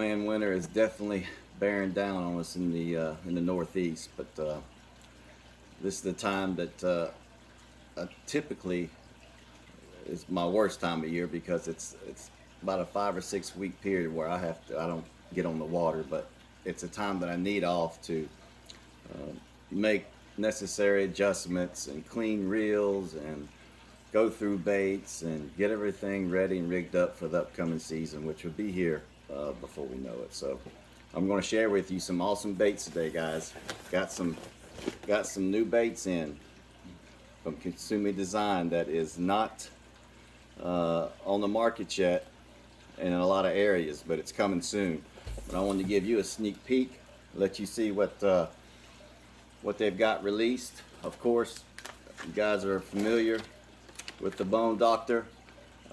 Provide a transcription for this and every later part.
man winter is definitely bearing down on us in the Northeast, but this is the time that typically is my worst time of year because it's about a 5 or 6 week period where I don't get on the water, but it's a time that I need off to make necessary adjustments and clean reels and go through baits and get everything ready and rigged up for the upcoming season, which will be here before we know it. So I'm going to share with you some awesome baits today, guys. Got some new baits in from Kasumidesign that is not on the market yet and in a lot of areas, but it's coming soon. But I wanted to give you a sneak peek, let you see what they've got released. Of course, you guys are familiar with the Bone Doctor.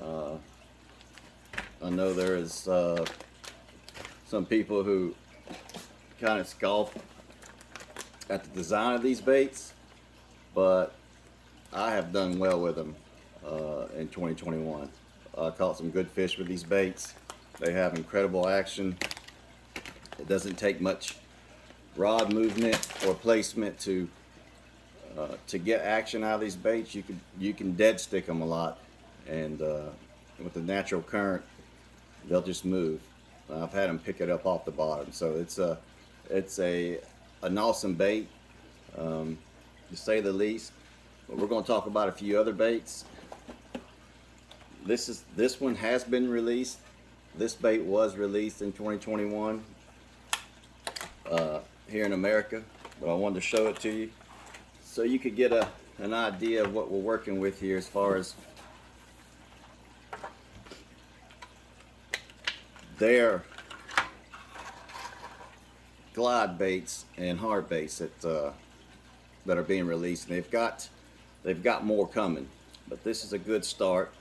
I know there is some people who kind of scoff at the design of these baits, but I have done well with them in 2021. I caught some good fish with these baits. They have incredible action. It doesn't take much rod movement or placement to get action out of these baits. You can dead stick them a lot, and with the natural current, they'll just move. I've had them pick it up off the bottom, so it's an awesome bait, to say the least. But we're going to talk about a few other baits. This one has been released. This bait was released in 2021 here in America, but I wanted to show it to you so you could get an idea of what we're working with here as far as their glide baits and hard baits that are being released, and they've got more coming, but this is a good start.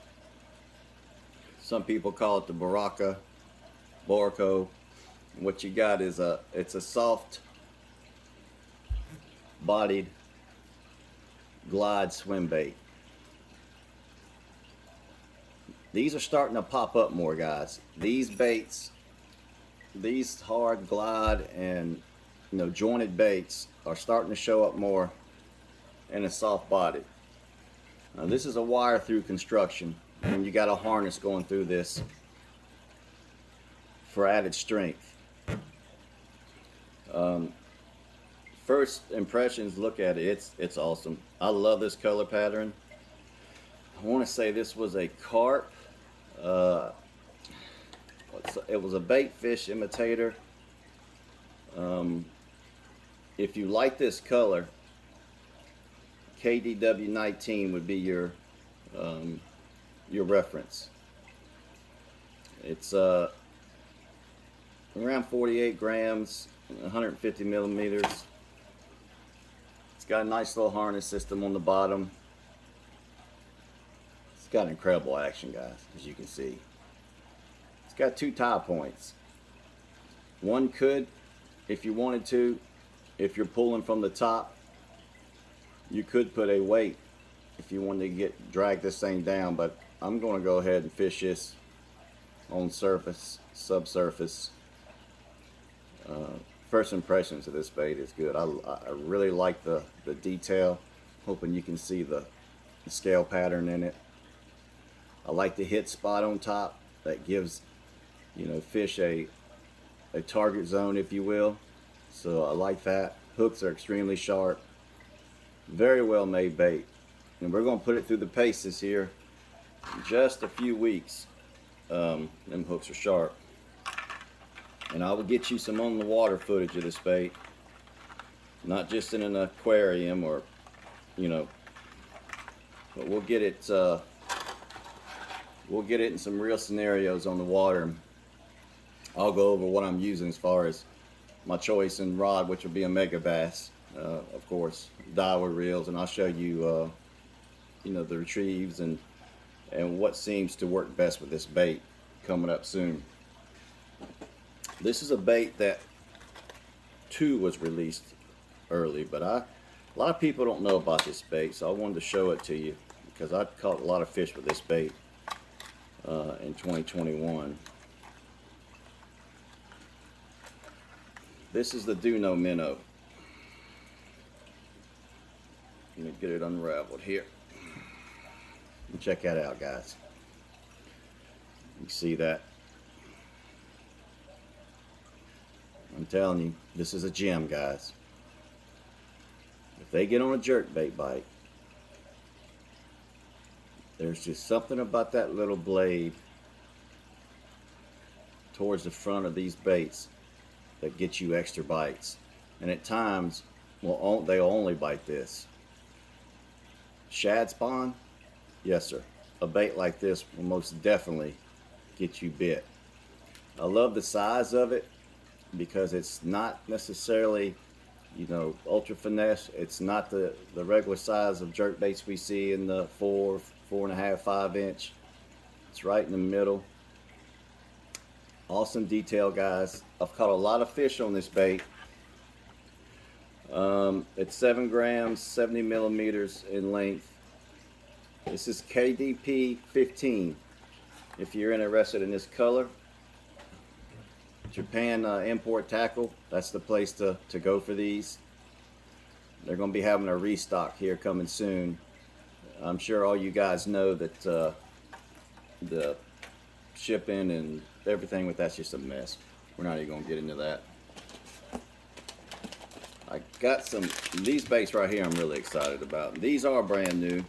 Some people call it the Boracon. What you got is it's a soft bodied glide swim bait. These are starting to pop up more, guys. These baits, these hard glide and jointed baits are starting to show up more in a soft body. Now, this is a wire through construction, and you got a harness going through this for added strength. First impressions, look at it. It's awesome. I love this color pattern. I want to say this was a carp. It was a bait fish imitator. If you like this color, KDW19 would be your reference. It's around 48 grams, 150 millimeters. It's got a nice little harness system on the bottom. It's got incredible action, guys, as you can see. It's got 2 tie points. One could, if you wanted to, if you're pulling from the top, you could put a weight if you wanted to drag this thing down, but I'm going to go ahead and fish this on surface, subsurface. First impressions of this bait is good. I really like the detail. Hoping you can see the scale pattern in it. I like the hit spot on top that gives fish a target zone, if you will. So I like that. Hooks are extremely sharp. Very well made bait. And we're going to put it through the paces here in just a few weeks. Them hooks are sharp. And I will get you some on the water footage of this bait. Not just in an aquarium or, but we'll get it in some real scenarios on the water. I'll go over what I'm using as far as my choice in rod, which will be a mega bass, of course, Daiwa reels, and I'll show you, the retrieves and what seems to work best with this bait coming up soon. This is a bait that was released early, but a lot of people don't know about this bait, so I wanted to show it to you because I caught a lot of fish with this bait in 2021. This is the Do No Minnow. Let me get it unraveled here. Check that out, guys. You see that? I'm telling you, this is a gem, guys. If they get on a jerkbait bite, there's just something about that little blade towards the front of these baits that gets you extra bites. And at times, well, they'll only bite this. Shad spawn? Yes, sir. A bait like this will most definitely get you bit. I love the size of it because it's not necessarily, you know, ultra finesse. It's not the regular size of jerk baits we see in the 4, 4.5, 5 inch. It's right in the middle. Awesome detail, guys. I've caught a lot of fish on this bait. It's 7 grams, 70 millimeters in length. This is KDP 15. If you're interested in this color, Japan Import Tackle, that's the place to go for these. They're going to be having a restock here coming soon. I'm sure all you guys know that the shipping and everything with that's just a mess. We're not even going to get into that. I got these baits right here I'm really excited about. These are brand new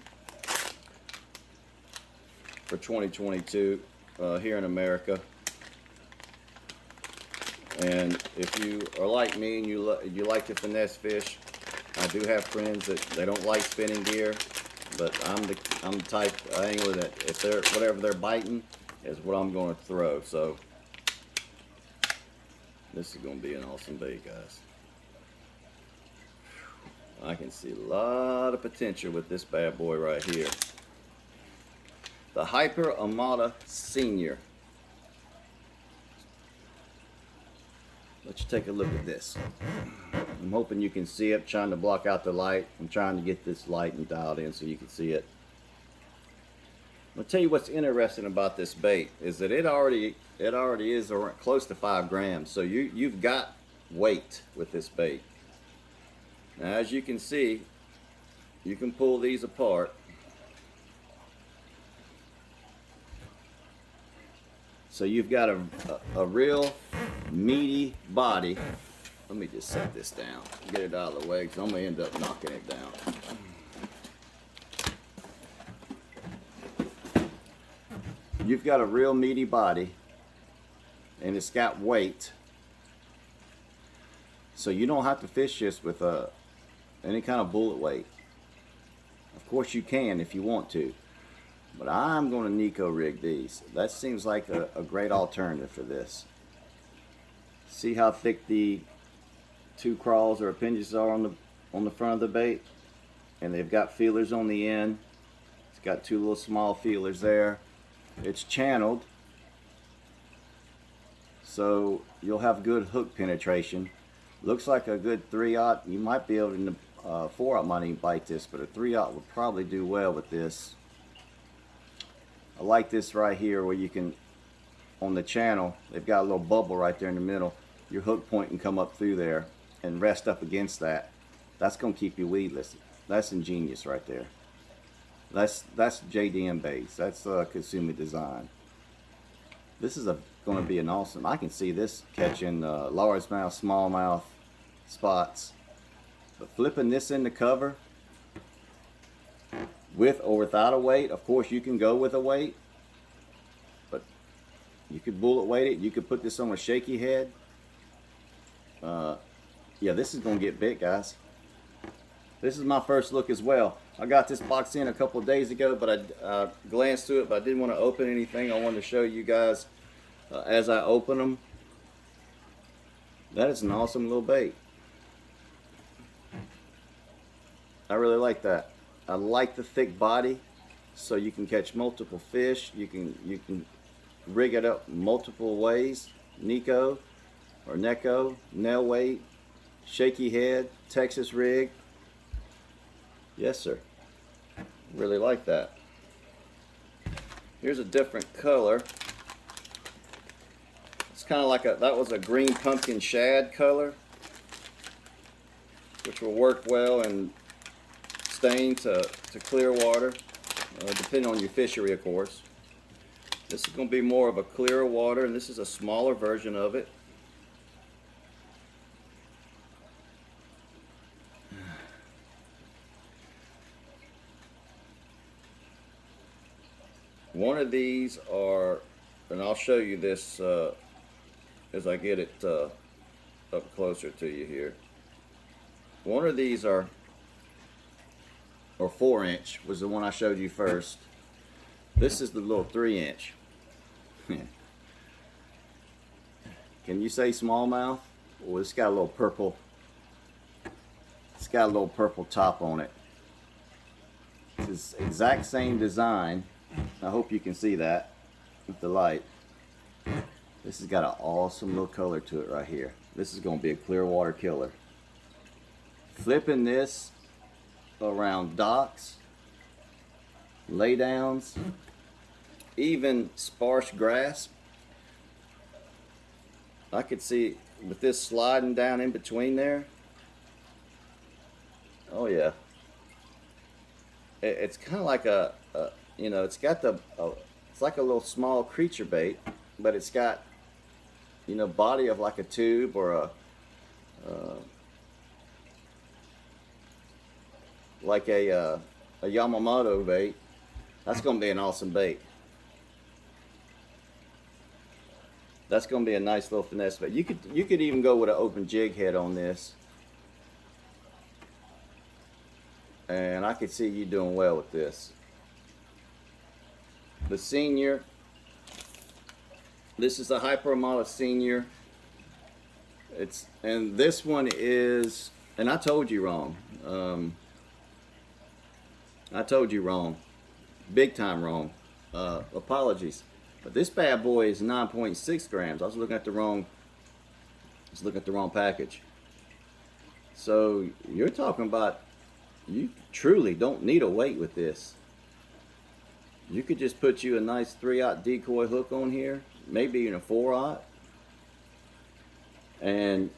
for 2022 here in America. And if you are like me and you like to finesse fish, I do have friends that they don't like spinning gear, but I'm the type of angler that if whatever they're biting is what I'm going to throw. So this is going to be an awesome bait, guys. I can see a lot of potential with this bad boy right here. The Hyper Omata Sr. Let's take a look at this. I'm hoping you can see it. I'm trying to block out the light. I'm trying to get this light and dialed in so you can see it. I'll tell you what's interesting about this bait is that it already is close to 5 grams. So you've got weight with this bait. Now, as you can see, you can pull these apart. So you've got a real meaty body. Let me just set this down, get it out of the way, because I'm going to end up knocking it down. You've got a real meaty body, and it's got weight. So you don't have to fish this with any kind of bullet weight. Of course you can if you want to. But I'm going to Nico rig these. That seems like a great alternative for this. See how thick the 2 crawls or appendages are on the front of the bait? And they've got feelers on the end. It's got 2 little small feelers there. It's channeled, so you'll have good hook penetration. Looks like a good 3/0. You might be able to 4/0 might even bite this, but a 3/0 would probably do well with this. I like this right here where you can, on the channel, they've got a little bubble right there in the middle. Your hook point can come up through there and rest up against that. That's going to keep you weedless. That's ingenious right there. That's JDM baits. That's Kasumidesign. This is going to be an awesome. I can see this catching largemouth, smallmouth spots. But flipping this in the cover, with or without a weight, of course you can go with a weight, but you could bullet weight it. You could put this on a shaky head. Yeah, this is going to get big, guys. This is my first look as well. I got this box in a couple of days ago, but I glanced through it, but I didn't want to open anything. I wanted to show you guys as I open them. That is an awesome little bait. I really like that. I like the thick body, so you can catch multiple fish. You can rig it up multiple ways. Nico or Neko, nail weight, shaky head, Texas rig. Yes, sir. Really like that. Here's a different color. It's kind of like that was a green pumpkin shad color. which will work well in stain to clear water, depending on your fishery, of course. This is going to be more of a clearer water, and this is a smaller version of it. One of these are, and I'll show you this as I get it up closer to you here. One of these are 4-inch, was the one I showed you first. This is the little 3-inch. Can you say smallmouth? Well, it's got a little purple. It's got a little purple top on it. It's the exact same design. I hope you can see that with the light. This has got an awesome little color to it right here. This is going to be a clear water killer. Flipping this around docks, laydowns, even sparse grass. I could see with this sliding down in between there. Oh yeah. It's kind of like a you know, it's got it's like a little small creature bait, but it's got, you know, body of like a tube or a like a Yamamoto bait. That's going to be an awesome bait. That's going to be a nice little finesse bait. You could even go with an open jig head on this, and I could see you doing well with this. The Senior. This is the Omata Sr. And this one is, and I told you wrong. I told you wrong, big time wrong. Apologies, but this bad boy is 9.6 grams. I was looking at the wrong. Package. So you're talking about, you truly don't need a weight with this. You could just put you a nice 3/0 decoy hook on here, maybe even a 4/0, and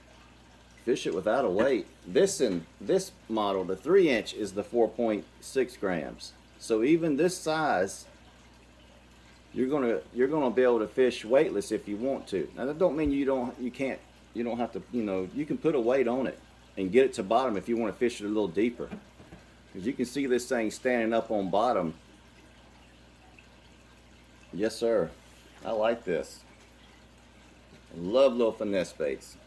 fish it without a weight. This model, the 3-inch, is the 4.6 grams. So even this size, you're gonna be able to fish weightless if you want to. Now that don't mean you don't have to, you know, you can put a weight on it and get it to bottom if you want to fish it a little deeper. Because you can see this thing standing up on bottom. Yes, sir. I like this. I love little finesse baits.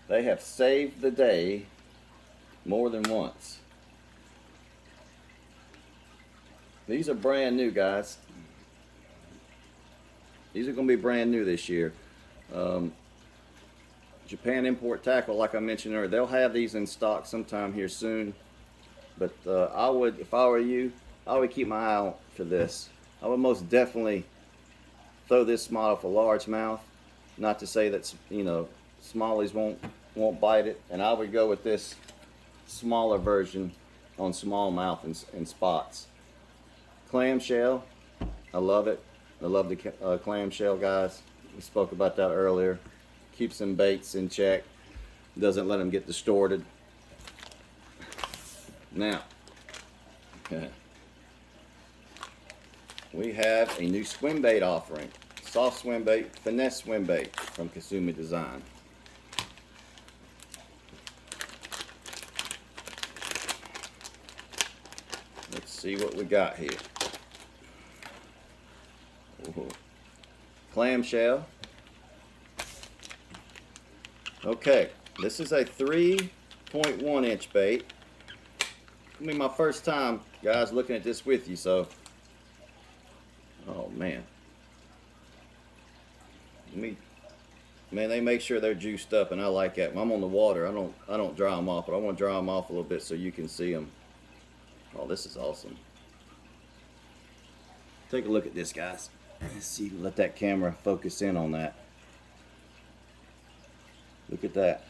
They have saved the day more than once. These are brand new, guys. These are going to be brand new this year. Japan Import Tackle, like I mentioned earlier, they'll have these in stock sometime here soon. But I would, if I were you, I would keep my eye out for this. I would most definitely throw this model for largemouth. Not to say that, you know, smallies won't bite it, and I would go with this smaller version on smallmouth and spots. Clam Shell, I love it. I love the Clam Shell, guys. We spoke about that earlier. Keeps them baits in check. Doesn't let them get distorted. Now, we have a new swim bait offering. Soft swim bait, finesse swim bait from Kasumidesign. Let's see what we got here. Ooh. Clam Shell. Okay, this is a 3.1-inch bait. I mean, my first time, guys, looking at this with you, so. Oh man. Man, they make sure they're juiced up, and I like that. When I'm on the water, I don't dry them off, but I want to dry them off a little bit so you can see them. Oh, this is awesome. Take a look at this, guys. Let's see, let that camera focus in on that. Look at that.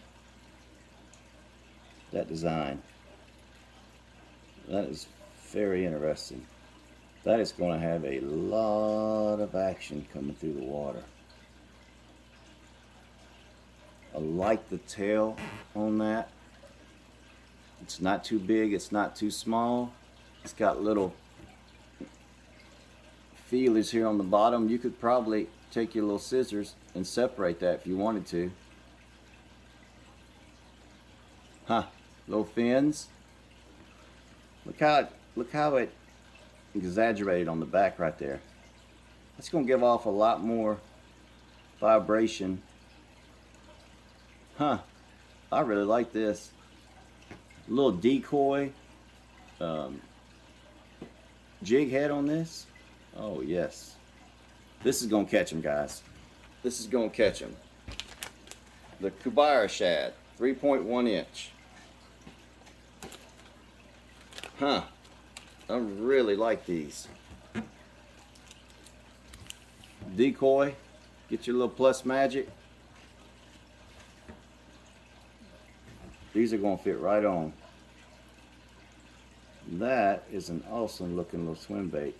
That design. That is very interesting. That is going to have a lot of action coming through the water. I like the tail on that. It's not too big, it's not too small. It's got little feelers here on the bottom. You could probably take your little scissors and separate that if you wanted to. Huh, little fins. Look how it exaggerated on the back right there. That's gonna give off a lot more vibration. Huh, I really like this. A little decoy jig head on this. Oh yes, this is gonna catch them, guys. This is gonna catch them. The Kubire Shad, 3.1 inch. Huh, I really like these. Decoy, get your little plus magic. These are gonna fit right on. That is an awesome looking little swim bait.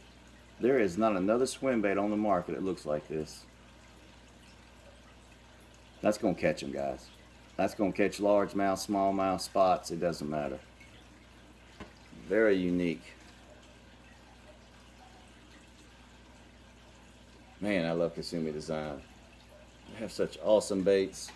There is not another swim bait on the market that looks like this. That's gonna catch them, guys. That's gonna catch largemouth, smallmouth, spots, it doesn't matter. Very unique. Man, I love Kasumidesign. They have such awesome baits.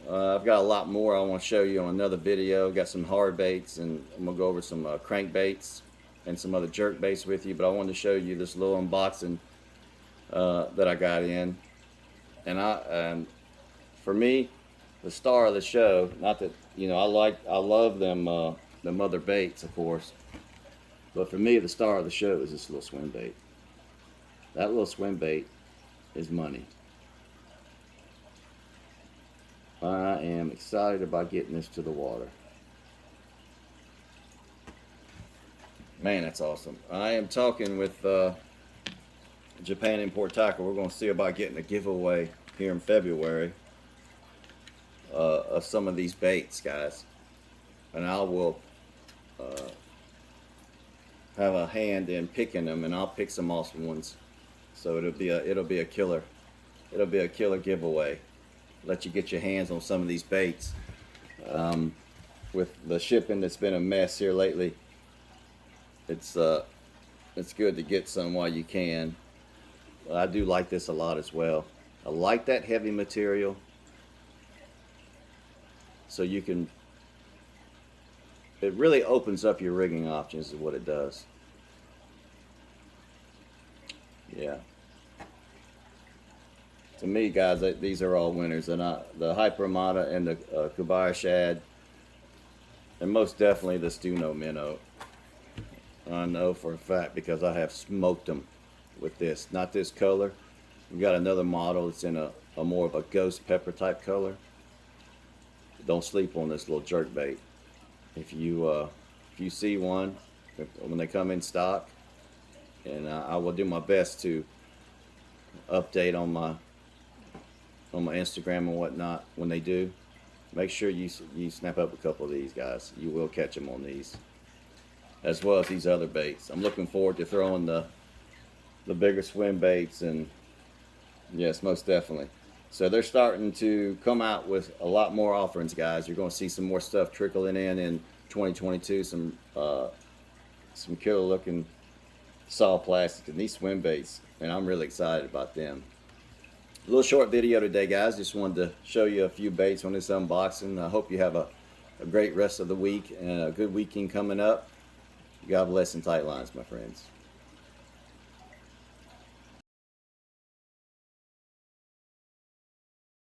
I've got a lot more I want to show you on another video. Got some hard baits, and I'm going to go over some crankbaits and some other jerk baits with you, but I wanted to show you this little unboxing that I got in. And for me, the star of the show, not that, you know, I love them other baits, of course, but for me, the star of the show is this little swim bait. That little swim bait is money. I am excited about getting this to the water. Man, that's awesome. I am talking with Japan Import Tackle. We're going to see about getting a giveaway here in February of some of these baits, guys. And I will have a hand in picking them, and I'll pick some awesome ones. So it'll be a killer giveaway. Let you get your hands on some of these baits. With the shipping that's been a mess here lately, it's good to get some while you can. I do like this a lot as well. I like that heavy material, so you can, it really opens up your rigging options is what it does. Yeah. To me, guys, these are all winners, and the Hyper Omata and the Kubire Shad, and most definitely the Stuno Minnow. I know for a fact because I have smoked them with this. Not this color. We've got another model that's in a more of a ghost pepper type color. Don't sleep on this little jerk bait. If you see one when they come in stock, and I will do my best to update on my Instagram and whatnot when they do. Make sure you snap up a couple of these, guys. You will catch them on these, as well as these other baits. I'm looking forward to throwing the bigger swim baits, and yes, most definitely. So they're starting to come out with a lot more offerings, guys. You're going to see some more stuff trickling in 2022. Some killer looking saw plastic and these swim baits, and I'm really excited about them. A little short video today, guys. Just wanted to show you a few baits on this unboxing. I hope you have a great rest of the week and a good weekend coming up. God bless and tight lines, my friends.